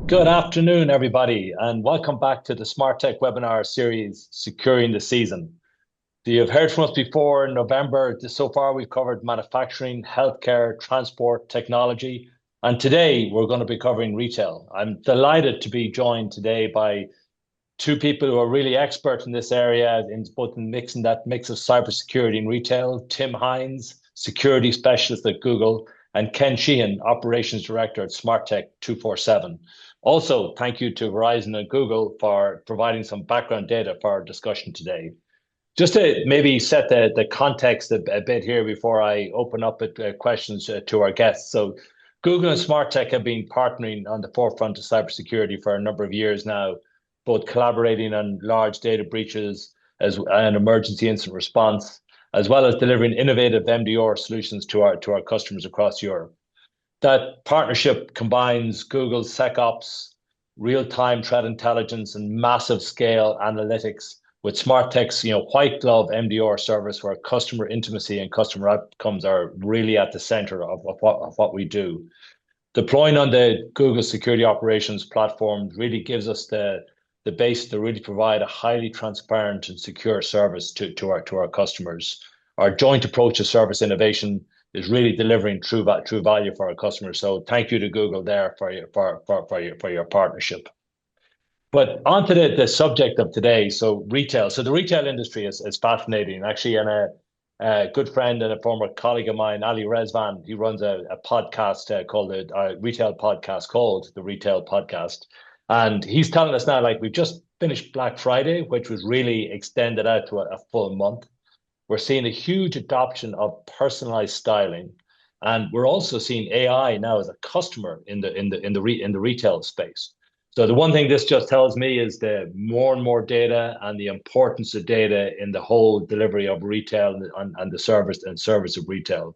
Good afternoon, everybody, and welcome back to the Smart Tech webinar series, Securing the Season. So you've heard from us before in November. So far, we've covered manufacturing, healthcare, transport, technology, and today we're going to be covering retail. I'm delighted to be joined today by two people who are really expert in this area, in both mixing that mix of cybersecurity and retail. Tim Hynes, security specialist at Google, and Ken Sheehan, operations director at SmartTech 247. Also, thank you to Verizon and Google for providing some background data for our discussion today. Just to maybe set the context a bit here before I open up questions to our guests. So Google and SmartTech have been partnering on the forefront of cybersecurity for a number of years now, both collaborating on large data breaches and emergency incident response, as well as delivering innovative MDR solutions to our customers across Europe. That partnership combines Google's SecOps, real-time threat intelligence, and massive scale analytics with SmartTech's white glove MDR service, where customer intimacy and customer outcomes are really at the center of what we do. Deploying on the Google Security Operations platform really gives us the base to really provide a highly transparent and secure service to our customers. Our joint approach to service innovation is really delivering true value for our customers. So thank you to Google there for your partnership. But on to the subject of today, so retail. So the retail industry is fascinating. Actually, and a good friend and a former colleague of mine, Ali Rezvan, he runs a podcast called a retail podcast called the Retail Podcast. And he's telling us now, like, we've just finished Black Friday, which was really extended out to a full month. We're seeing a huge adoption of personalized styling, and we're also seeing AI now as a customer in the retail space. So the one thing this just tells me is the more and more data and the importance of data in the whole delivery of retail and the service of retail.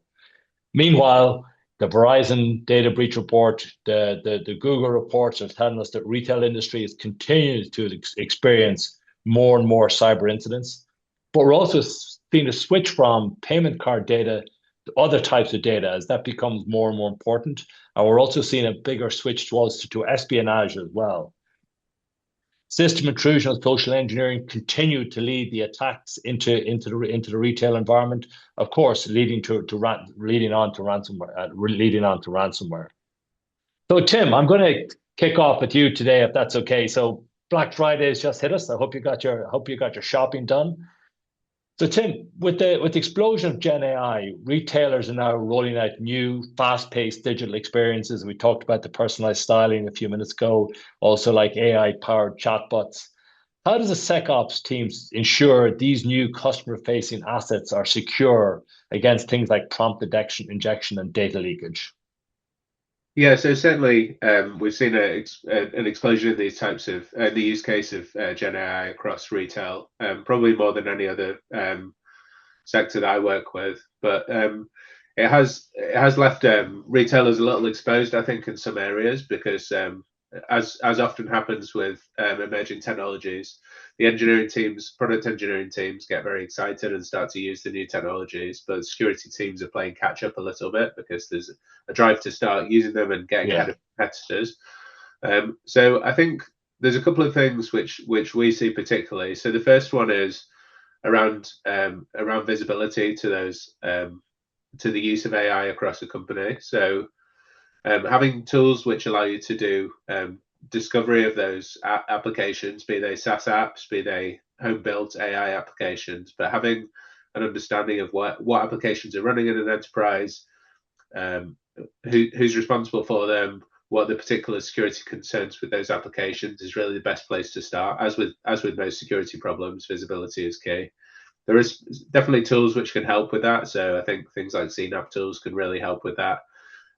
Meanwhile, the Verizon data breach report, the Google reports are telling us that retail industry is continuing to experience more and more cyber incidents. But we're also seeing a switch from payment card data to other types of data as that becomes more and more important. And we're also seeing a bigger switch to espionage as well. System intrusion and social engineering continue to lead the attacks into the retail environment, of course, leading on to ransomware. So Tim, I'm going to kick off with you today, if that's okay. So Black Friday has just hit us. I hope you got your shopping done. So Tim, with the explosion of GenAI, retailers are now rolling out new, fast-paced digital experiences. We talked about the personalized styling a few minutes ago, also like AI-powered chatbots. How does the SecOps teams ensure these new customer-facing assets are secure against things like prompt detection, injection, and data leakage? Yeah, so certainly we've seen an explosion in these types of the use case of Gen AI across retail, probably more than any other sector that I work with. But it has left retailers a little exposed, I think, in some areas because as often happens with emerging technologies, the product engineering teams get very excited and start to use the new technologies, but security teams are playing catch up a little bit because there's a drive to start using them and getting ahead of competitors. So I think there's a couple of things which we see particularly. So the first one is around visibility to those to the use of AI across the company. So having tools which allow you to do discovery of those applications, be they SaaS apps, be they home-built AI applications, but having an understanding of what applications are running in an enterprise, who's responsible for them, what the particular security concerns with those applications is really the best place to start. As with most security problems, visibility is key. There is definitely tools which can help with that. So I think things like CNAPP tools can really help with that.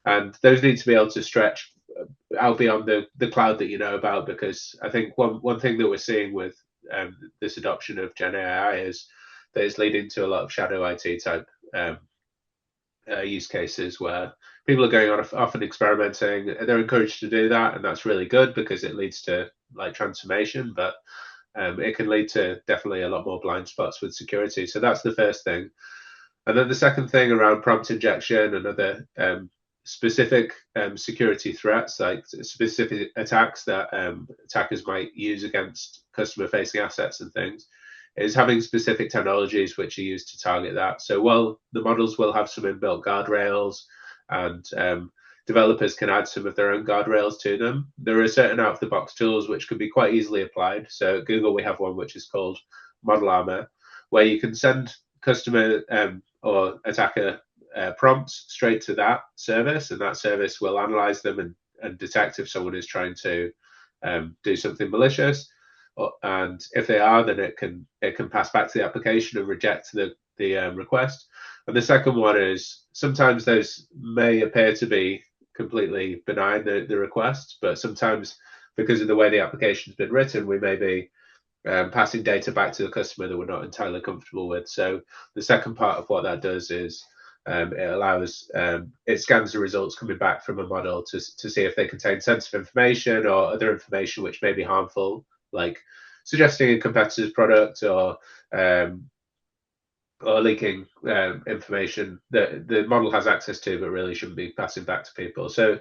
And those need to be able to stretch out beyond the cloud that you know about, because I think one thing that we're seeing with this adoption of Gen AI is that it's leading to a lot of shadow IT type use cases where people are going on often experimenting. They're encouraged to do that, and that's really good because it leads to like transformation, but it can lead to definitely a lot more blind spots with security. So that's the first thing. And then the second thing around prompt injection and other specific security threats, like specific attacks that attackers might use against customer-facing assets and things, is having specific technologies which are used to target that. So while the models will have some inbuilt guardrails and developers can add some of their own guardrails to them, there are certain out-of-the-box tools which can be quite easily applied. So at Google, we have one which is called Model Armor, where you can send customer or attacker prompts straight to that service, and that service will analyze them and detect if someone is trying to do something malicious. And if they are, then it can pass back to the application and reject the request. And the second one is sometimes those may appear to be completely benign, the requests, but sometimes because of the way the application's been written, we may be passing data back to the customer that we're not entirely comfortable with. So the second part of what that does is it allows it scans the results coming back from a model to see if they contain sensitive information or other information which may be harmful, like suggesting a competitor's product or leaking information that the model has access to but really shouldn't be passing back to people. So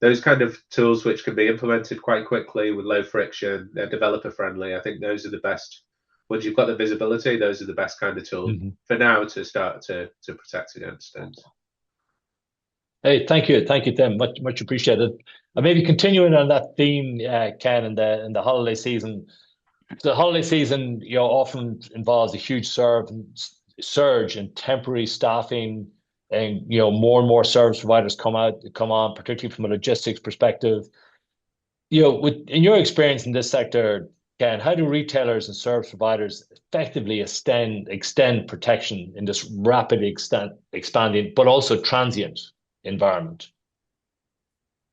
those kind of tools which can be implemented quite quickly with low friction, they're developer friendly. I think those are the best. Once you've got the visibility, those are the best kind of tools for now to start to protect against things. Hey, thank you, Tim. Much appreciated. And maybe continuing on that theme, Ken, in the holiday season. The holiday season, often involves a huge surge in temporary staffing, and more and more service providers come on, particularly from a logistics perspective. In your experience in this sector, Ken, how do retailers and service providers effectively extend protection in this rapidly expanding but also transient environment?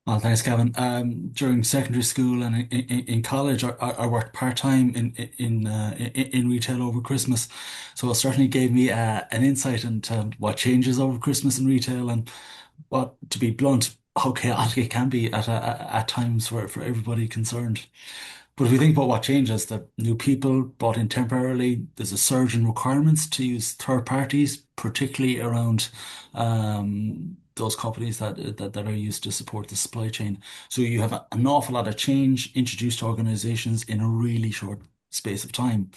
Well, thanks, Gavin. During secondary school and in college, I worked part-time in retail over Christmas, so it certainly gave me an insight into what changes over Christmas in retail and what, to be blunt, how chaotic it can be at times for everybody concerned. But if we think about what changes, the new people brought in temporarily, there's a surge in requirements to use third parties, particularly around those companies that are used to support the supply chain. So you have an awful lot of change introduced to organizations in a really short space of time.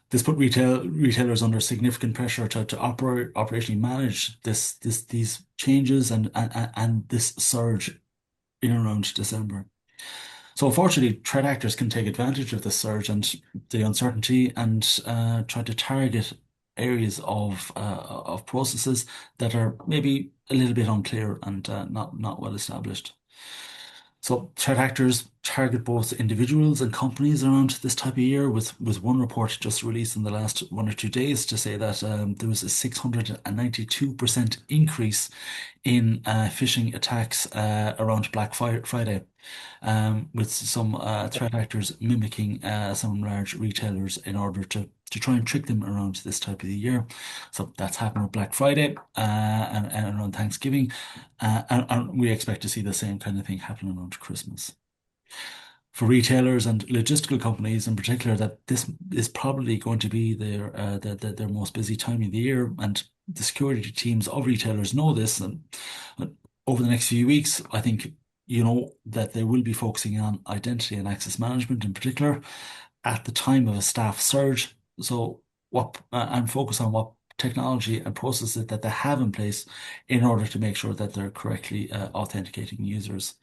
This put retailers under significant pressure to operationally manage these changes and this surge in around December. So unfortunately, threat actors can take advantage of the surge and the uncertainty and try to target areas of processes that are maybe a little bit unclear and not well established. So threat actors target both individuals and companies around this type of year, with one report just released in the last 1 or 2 days to say that there was a 692% increase in phishing attacks around Black Friday, with some threat actors mimicking some large retailers in order to try and trick them around this type of the year. So that's happened with Black Friday and around Thanksgiving, and we expect to see the same kind of thing happen around Christmas. For retailers and logistical companies in particular, that this is probably going to be their most busy time of the year, and the security teams of retailers know this. And over the next few weeks, I think that they will be focusing on identity and access management in particular at the time of a staff surge. So and focus on what technology and processes that they have in place in order to make sure that they're correctly authenticating users.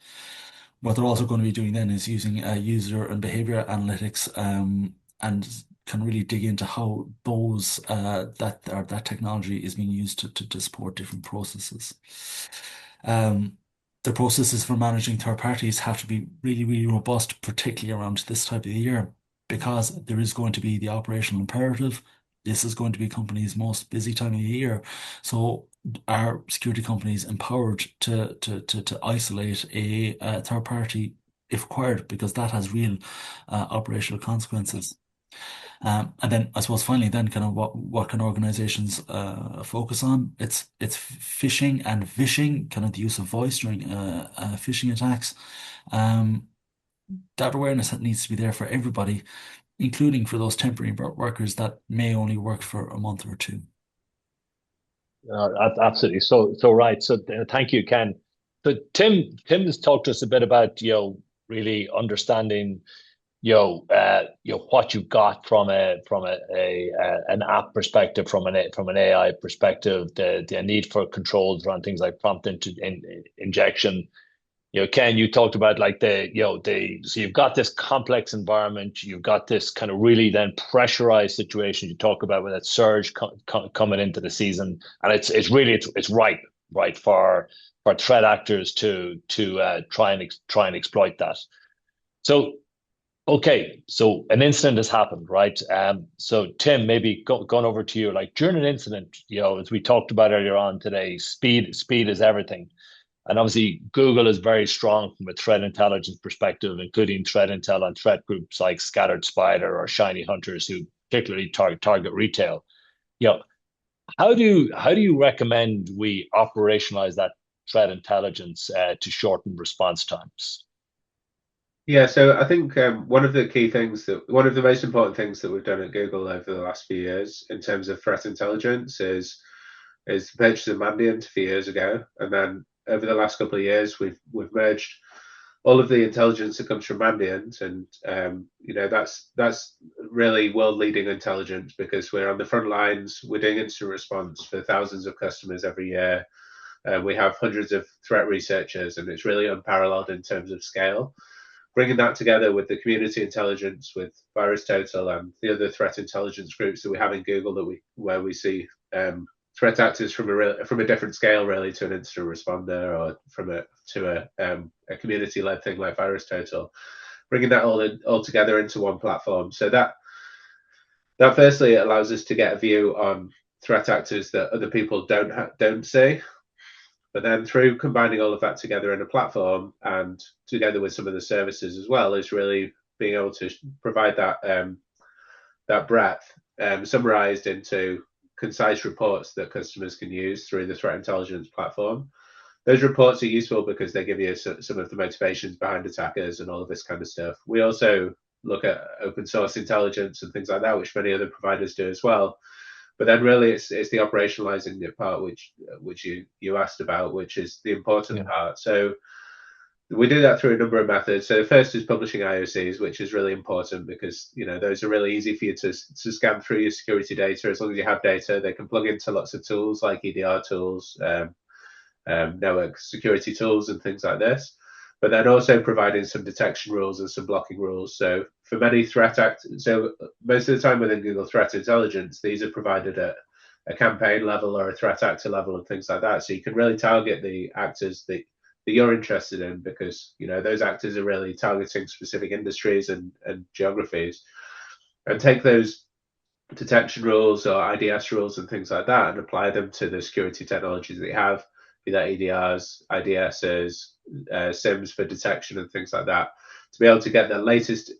What they're also going to be doing then is using user and behavior analytics, and can really dig into how that technology is being used to support different processes. The processes for managing third parties have to be really, really robust, particularly around this type of the year, because there is going to be the operational imperative. This is going to be companies' most busy time of the year. So are security companies empowered to isolate a third party if required, because that has real operational consequences. And then I suppose finally, then kind of what can organizations focus on? It's phishing and vishing, kind of the use of voice during phishing attacks. That awareness that needs to be there for everybody, including for those temporary workers that may only work for a month or two. Absolutely, so right. So thank you, Ken. But Tim has talked to us a bit about, really understanding, what you've got from an app perspective, from an AI perspective, the need for controls around things like prompt injection. Ken, you talked about like so you've got this complex environment, you've got this kind of really then pressurized situation you talk about with that surge coming into the season, and it's really it's ripe, right, for threat actors to try and exploit that. So okay, so an incident has happened, right? So Tim, maybe going over to you, like during an incident, as we talked about earlier on today, speed is everything. And obviously, Google is very strong from a threat intelligence perspective, including threat intel on threat groups like Scattered Spider or Shiny Hunters, who particularly target retail. You know, how do you recommend we operationalize that threat intelligence to shorten response times? Yeah, so I think one of the most important things that we've done at Google over the last few years in terms of threat intelligence is the purchase of Mandiant a few years ago, and then over the last couple of years we've merged all of the intelligence that comes from Mandiant, and that's really world leading intelligence because we're on the front lines, we're doing instant response for thousands of customers every year. We have hundreds of threat researchers, and it's really unparalleled in terms of scale. Bringing that together with the community intelligence, with VirusTotal and the other threat intelligence groups that we have in Google, where we see threat actors from a different scale, really, to an incident responder or a community led thing like VirusTotal. Bringing that all together into one platform, so that firstly allows us to get a view on threat actors that other people don't see. But then through combining all of that together in a platform and together with some of the services as well, is really being able to provide that breadth summarized into concise reports that customers can use through the threat intelligence platform. Those reports are useful because they give you some of the motivations behind attackers and all of this kind of stuff. We also look at open source intelligence and things like that, which many other providers do as well. But then really it's the operationalizing part which you asked about, which is the important part. So we do that through a number of methods. So the first is publishing IOCs, which is really important because those are really easy for you to scan through your security data. As long as you have data, they can plug into lots of tools like EDR tools, network security tools, and things like this. But then also providing some detection rules and some blocking rules. So for many so most of the time within Google Threat Intelligence, these are provided at a campaign level or a threat actor level and things like that. So you can really target the actors that you're interested in because those actors are really targeting specific industries and geographies, and take those detection rules or IDS rules and things like that and apply them to the security technologies that you have, be that EDRs, IDSs, SIMs for detection and things like that, to be able to get the latest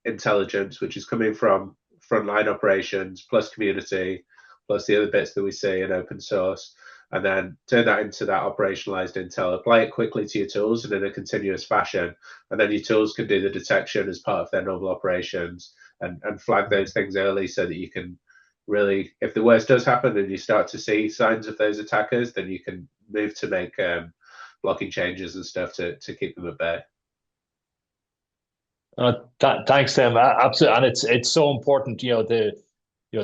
intelligence, which is coming from frontline operations, plus community, plus the other bits that we see in open source, and then turn that into that operationalized intel, apply it quickly to your tools and in a continuous fashion. And then your tools can do the detection as part of their normal operations and flag those things early so that you can really, if the worst does happen and you start to see signs of those attackers, then you can move to make blocking changes and stuff to keep them at bay. Thanks, Tim. Absolutely, and it's so important, the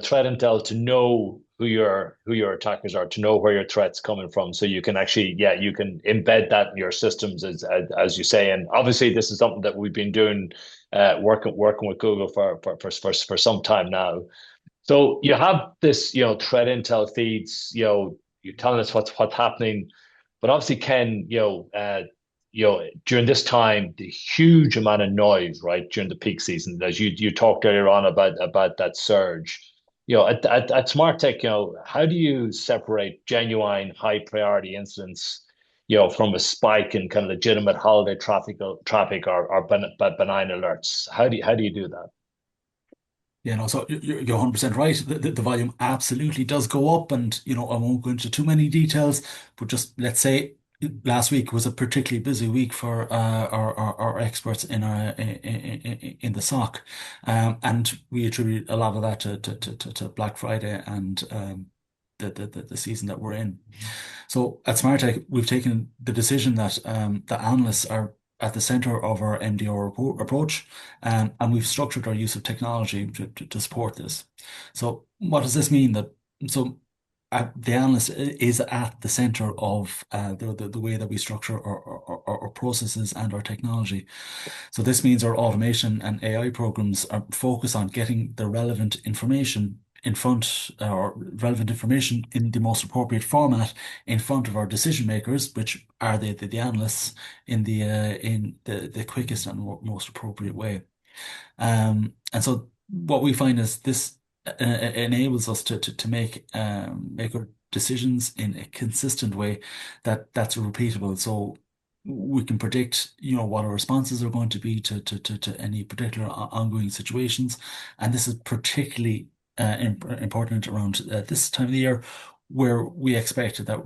threat intel to know who your attackers are, to know where your threat's coming from, so you can actually, you can embed that in your systems as you say. And obviously, this is something that we've been doing, working with Google for some time now. So you have this, threat intel feeds, you're telling us what's happening, but obviously, Ken, during this time, the huge amount of noise, right, during the peak season, as you talked earlier on about that surge. At SmartTech, how do you separate genuine high priority incidents, from a spike in kind of legitimate holiday traffic or benign alerts? How do you do that? Yeah, no, so you're 100% right. The volume absolutely does go up, and I won't go into too many details, but just let's say last week was a particularly busy week for our experts in the SOC, and we attribute a lot of that to Black Friday and the season that we're in. So at SmartTech, we've taken the decision that the analysts are at the center of our MDR approach, and we've structured our use of technology to support this. So what does this mean? That so the analyst is at the center of the way that we structure our processes and our technology. So this means our automation and AI programs are focused on getting the relevant information in front, or relevant information in the most appropriate format in front of our decision makers, which are the analysts in the quickest and most appropriate way. And so what we find is this enables us to make our decisions in a consistent way that's repeatable. So we can predict, what our responses are going to be to any particular ongoing situations. And this is particularly important around this time of the year, where we expect that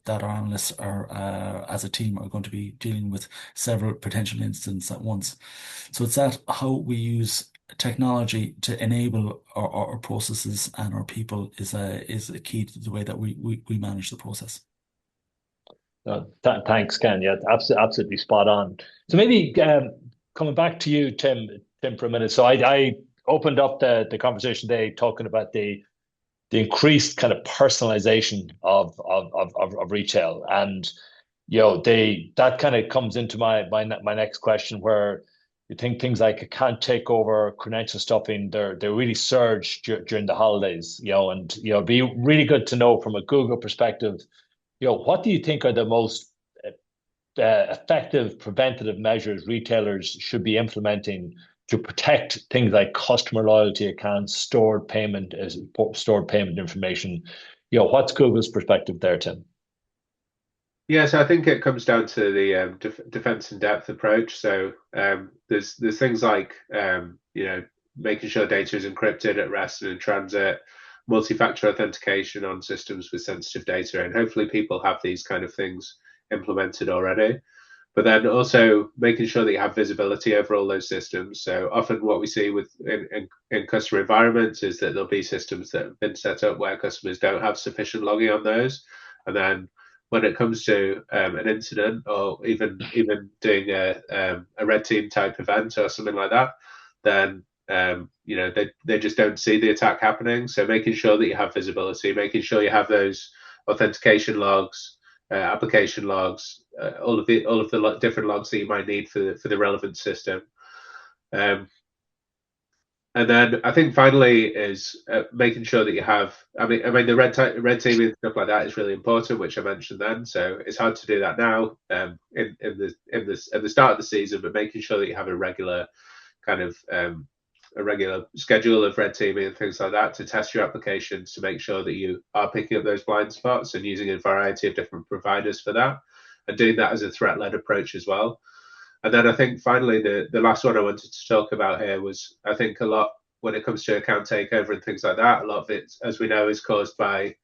our analysts are, as a team, are going to be dealing with several potential incidents at once. So it's that how we use technology to enable our processes and our people is a key to the way that we manage the process. Thanks, Ken. Yeah, absolutely spot on. So maybe coming back to you, Tim, for a minute. So I opened up the conversation today talking about the increased kind of personalization of retail, and that kind of comes into my next question, where you think things like account takeover, credential stuffing, they really surge during the holidays, and it'd be really good to know from a Google perspective, what do you think are the most effective preventative measures retailers should be implementing to protect things like customer loyalty accounts, stored payment information? What's Google's perspective there, Tim? Yeah, so I think it comes down to the defense in depth approach. So there's things like making sure data is encrypted at rest and in transit, multi-factor authentication on systems with sensitive data, and hopefully people have these kind of things implemented already. But then also making sure that you have visibility over all those systems. So often what we see in customer environments is that there'll be systems that have been set up where customers don't have sufficient logging on those, and then when it comes to an incident, or even doing a red team type event or something like that, then they just don't see the attack happening. So making sure that you have visibility, making sure you have those authentication logs, application logs, all of the different logs that you might need for the relevant system. And then I think finally is making sure that you have. I mean, the red teaming and stuff like that is really important, which I mentioned then. So it's hard to do that now at the start of the season, but making sure that you have a regular kind of a regular schedule of red teaming and things like that to test your applications, to make sure that you are picking up those blind spots and using a variety of different providers for that, and doing that as a threat-led approach as well. And then I think finally the last one I wanted to talk about here was, I think a lot when it comes to account takeover and things like that, a lot of it, as we know, is caused by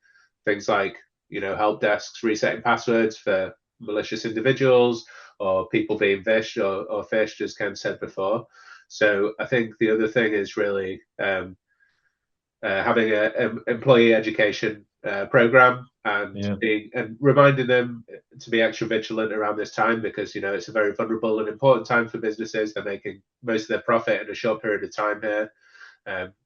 things like help desks resetting passwords for malicious individuals, or people being phished or phished, as Ken said before. So I think the other thing is really having an employee education program, and reminding them to be extra vigilant around this time, because it's a very vulnerable and important time for businesses. They're making most of their profit in a short period of time here.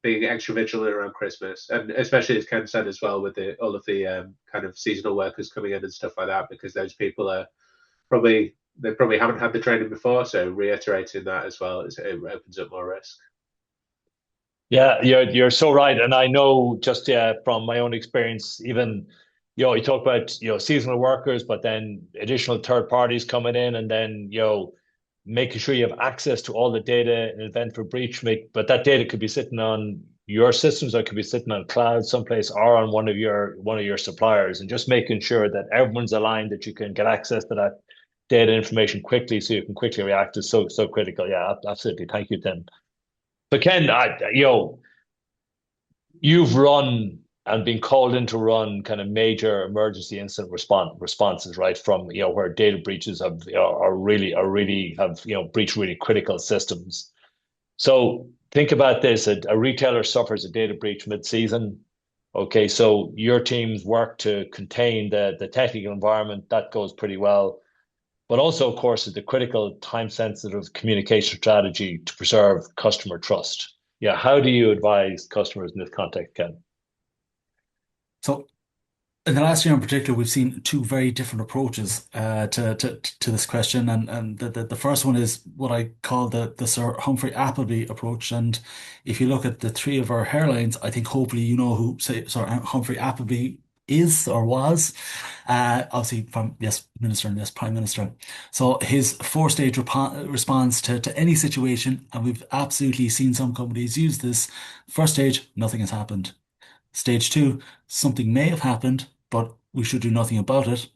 Being extra vigilant around Christmas, and especially, as Ken said as well, with all of the kind of seasonal workers coming in and stuff like that, because those people are probably haven't had the training before. So reiterating that as well, it opens up more risk. Yeah, you're so right, and I know just from my own experience, even you talk about seasonal workers, but then additional third parties coming in, and then making sure you have access to all the data in an event for breach. But that data could be sitting on your systems, or it could be sitting on cloud someplace, or on one of your suppliers, and just making sure that everyone's aligned, that you can get access to that data information quickly, so you can quickly react, is so critical. Yeah, absolutely. Thank you, Tim. But Ken, you've run and been called in to run kind of major emergency incident responses, right? From where data breaches have breached really critical systems. So think about this: a retailer suffers a data breach mid-season. Okay, so your team's work to contain the technical environment, that goes pretty well. But also, of course, is the critical time-sensitive communication strategy to preserve customer trust. Yeah, how do you advise customers in this context, Ken? So in the last year in particular, we've seen two very different approaches to this question, and the first one is what I call the Sir Humphrey Appleby approach. And if you look at the three of our hairlines, I think hopefully you know who say Sir Humphrey Appleby is or was. Obviously, from yes, Minister and yes, Prime Minister. So his four-stage response to any situation, and we've absolutely seen some companies use this. First stage, nothing has happened. Stage two, something may have happened, but we should do nothing about it.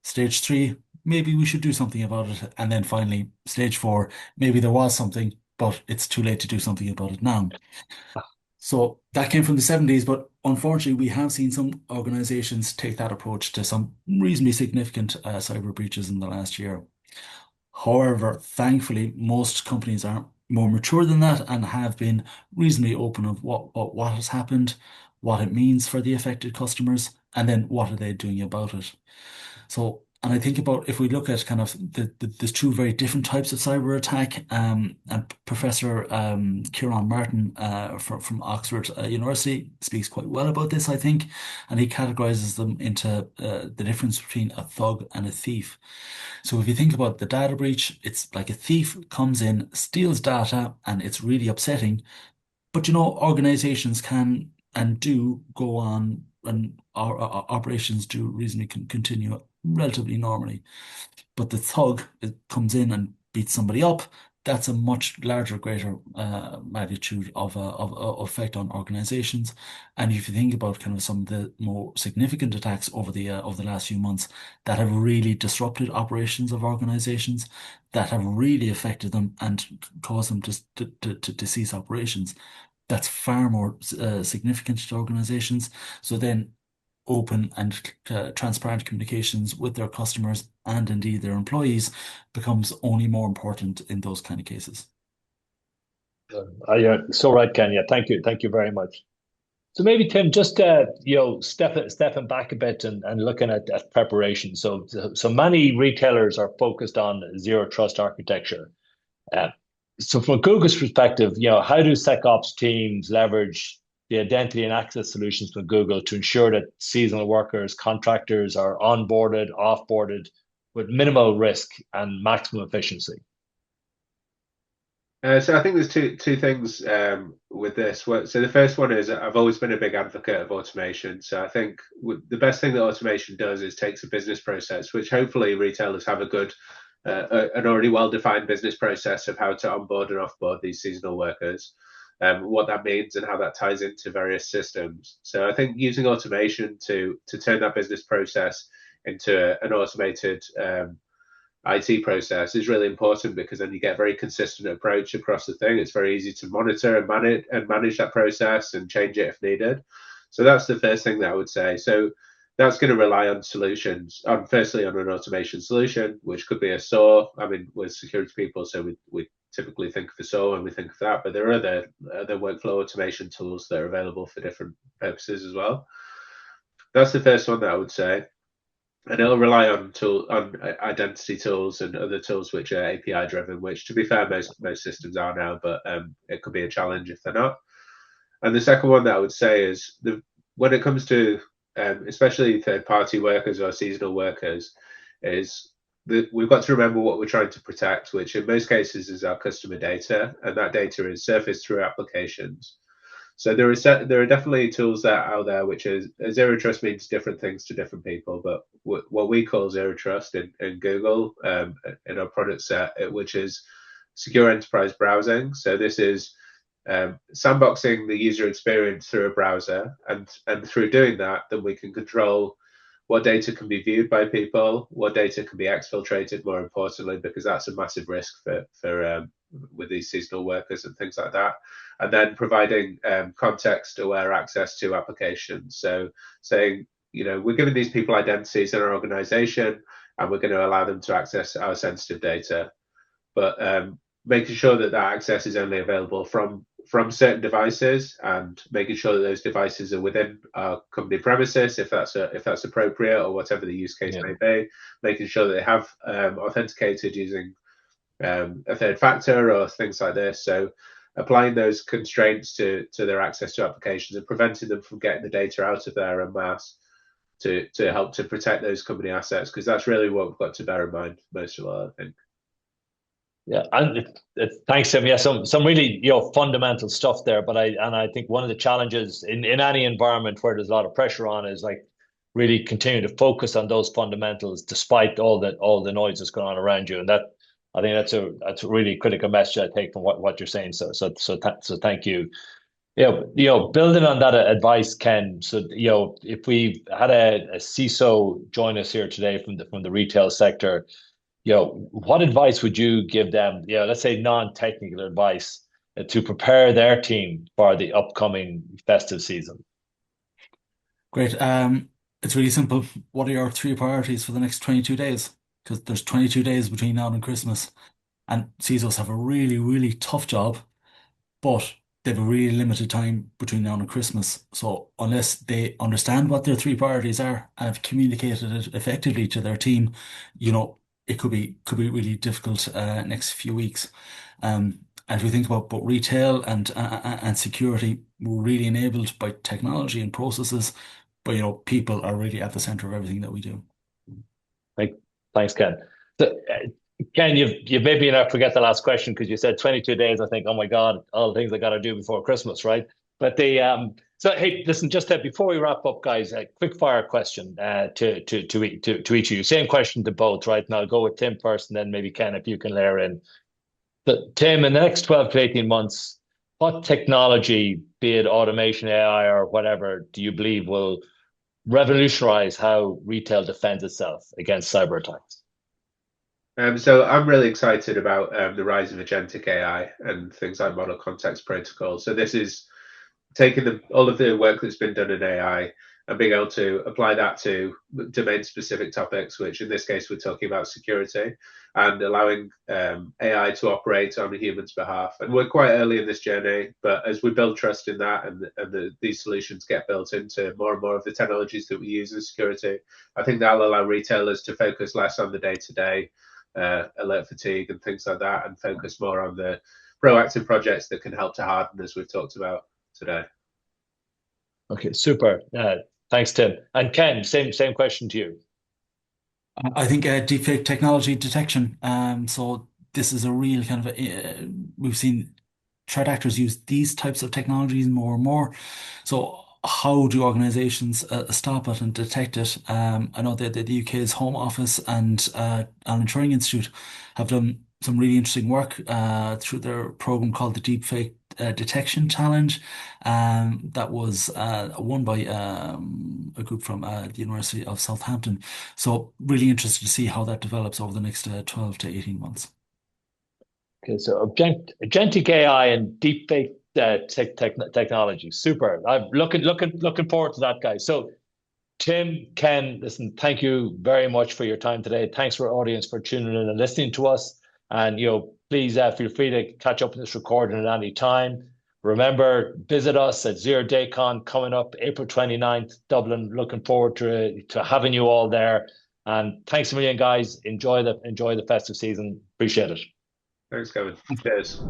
Stage three, maybe we should do something about it. And then finally, stage four, maybe there was something, but it's too late to do something about it now. So that came from the 70s, but unfortunately, we have seen some organizations take that approach to some reasonably significant cyber breaches in the last year. However, thankfully, most companies are more mature than that and have been reasonably open of what has happened, what it means for the affected customers, and then what are they doing about it. So, and I think about if we look at kind of there's two very different types of cyber attack, and Professor Kieran Martin from Oxford University speaks quite well about this, I think, and he categorizes them into the difference between a thug and a thief. So if you think about the data breach, it's like a thief comes in, steals data, and it's really upsetting. But organizations can and do go on, and our operations do reasonably continue relatively normally. But the thug it comes in and beats somebody up. That's a much larger, greater magnitude of effect on organizations. And if you think about kind of some of the more significant attacks over the last few months that have really disrupted operations of organizations, that have really affected them and caused them to cease operations, that's far more significant to organizations. So then open and transparent communications with their customers and indeed their employees becomes only more important in those kind of cases. Yeah, so right, Ken. Yeah, thank you very much. So maybe Tim, just stepping back a bit and looking at preparation. So many retailers are focused on zero trust architecture. Uh, so from Google's perspective, how do SecOps teams leverage the identity and access solutions from Google to ensure that seasonal workers, contractors are onboarded, offboarded with minimal risk and maximum efficiency? So I think there's two things with this. So the first one is I've always been a big advocate of automation. So I think the best thing that automation does is takes a business process, which hopefully retailers have a good, an already well-defined business process of how to onboard and offboard these seasonal workers, what that means and how that ties into various systems. So I think using automation to turn that business process into an automated IT process is really important, because then you get a very consistent approach across the thing. It's very easy to monitor and manage that process and change it if needed. So that's the first thing that I would say. So that's going to rely on solutions. Firstly, on an automation solution, which could be a SOAR. I mean, we're security people, so we typically think of the SOAR when we think of that, but there are other workflow automation tools that are available for different purposes as well. That's the first one that I would say. And it'll rely on identity tools and other tools which are API driven, which to be fair, most systems are now, but it could be a challenge if they're not. And the second one that I would say is when it comes to especially third party workers or seasonal workers, is that we've got to remember what we're trying to protect, which in most cases is our customer data, and that data is surfaced through applications. So there are definitely tools that are out there which is zero trust means different things to different people, but what we call zero trust in Google in our product set, which is secure enterprise browsing. So this is sandboxing the user experience through a browser, and through doing that, then we can control what data can be viewed by people, what data can be exfiltrated, more importantly, because that's a massive risk for with these seasonal workers and things like that. And then providing context-aware access to applications. So saying, we're giving these people identities in our organization, and we're going to allow them to access our sensitive data. But making sure that access is only available from from certain devices and making sure that those devices are within our company premises, if that's appropriate, or whatever the use case may be. Making sure that they have authenticated using a third factor or things like this. So applying those constraints to their access to applications and preventing them from getting the data out of there en masse to help to protect those company assets, because that's really what we've got to bear in mind most of all, I think. Yeah, and thanks, Tim. Yeah, some really fundamental stuff there. But I think one of the challenges in any environment where there's a lot of pressure on is like really continue to focus on those fundamentals despite all the noise that's going on around you. And that I think that's a really critical message I take from what you're saying. So thank you. Building on that advice, Ken. So if we had a CISO join us here today from the retail sector, what advice would you give them? Let's say non-technical advice to prepare their team for the upcoming festive season. Great. It's really simple. What are your three priorities for the next 22 days? Because there's 22 days between now and Christmas, and CISOs have a really, really tough job, but they have a really limited time between now and Christmas. So unless they understand what their three priorities are and have communicated it effectively to their team, it could be really difficult next few weeks. And if we think about both retail and security, we're really enabled by technology and processes, but people are really at the center of everything that we do. Thanks, Ken. So, Ken, you've maybe forget the last question because you said 22 days. I think, oh my God, all the things I got to do before Christmas, right? But so hey, listen, just before we wrap up, guys, a quick fire question to each of you. Same question to both, right? And I'll go with Tim first, and then maybe Ken, if you can layer in. But Tim, in the next 12 to 18 months, what technology, be it automation, AI, or whatever, do you believe will revolutionize how retail defends itself against cyber attacks? So I'm really excited about the rise of agentic AI and things like model context protocol. So this is taking all of the work that's been done in AI and being able to apply that to domain-specific topics, which in this case we're talking about security, and allowing AI to operate on a human's behalf. And we're quite early in this journey, but as we build trust in that and these solutions get built into more and more of the technologies that we use in security, I think that'll allow retailers to focus less on the day-to-day alert fatigue and things like that, and focus more on the proactive projects that can help to harden, as we've talked about today. Okay, super. Thanks, Tim. And Ken, same question to you. I think deepfake technology detection. So this is a real kind of we've seen threat actors use these types of technologies more and more. So how do organizations stop it and detect it? I know that the UK's Home Office and Alan Turing Institute have done some really interesting work through their program called the Deepfake Detection Challenge. That was won by a group from the University of Southampton. So really interested to see how that develops over the next 12 to 18 months. Okay, so agentic AI and deepfake technology, super. I'm looking forward to that, guys. So, Tim, Ken, listen, thank you very much for your time today. Thanks for our audience for tuning in and listening to us. And please feel free to catch up with this recording at any time. Remember, visit us at Zero Day Con coming up April 29th, Dublin. Looking forward to having you all there. And thanks a million, guys. Enjoy the festive season. Appreciate it. Thanks, Gavan. Cheers.